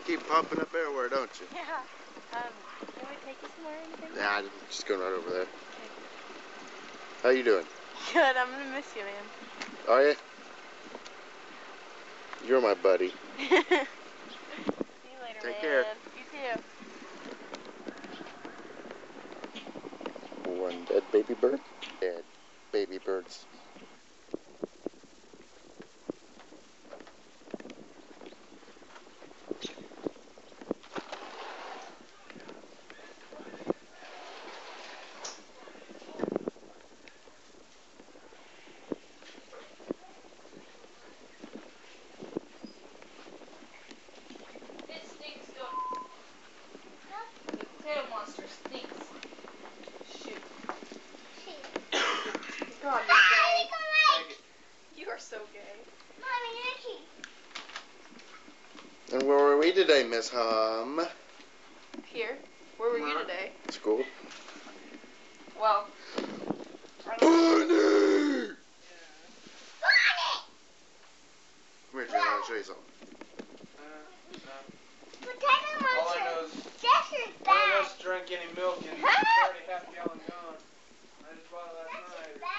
just keep popping up everywhere, don't you? Yeah. Can we take you somewhere or anything? Nah, I'm just going right over there. Okay. How you doing? Good. I'm gonna miss you, man. Are you? You're my buddy. See you later, Take man. care. You too. One dead baby bird. Dead baby birds. God, you're gay. You are so gay. And where were we today, Miss Hum? Here? Where were you today? School. Well. Bonnie! Come here, Jay, I want to show you something. All I know is drank any milk and it's already half gallon gone. I just bought it last night.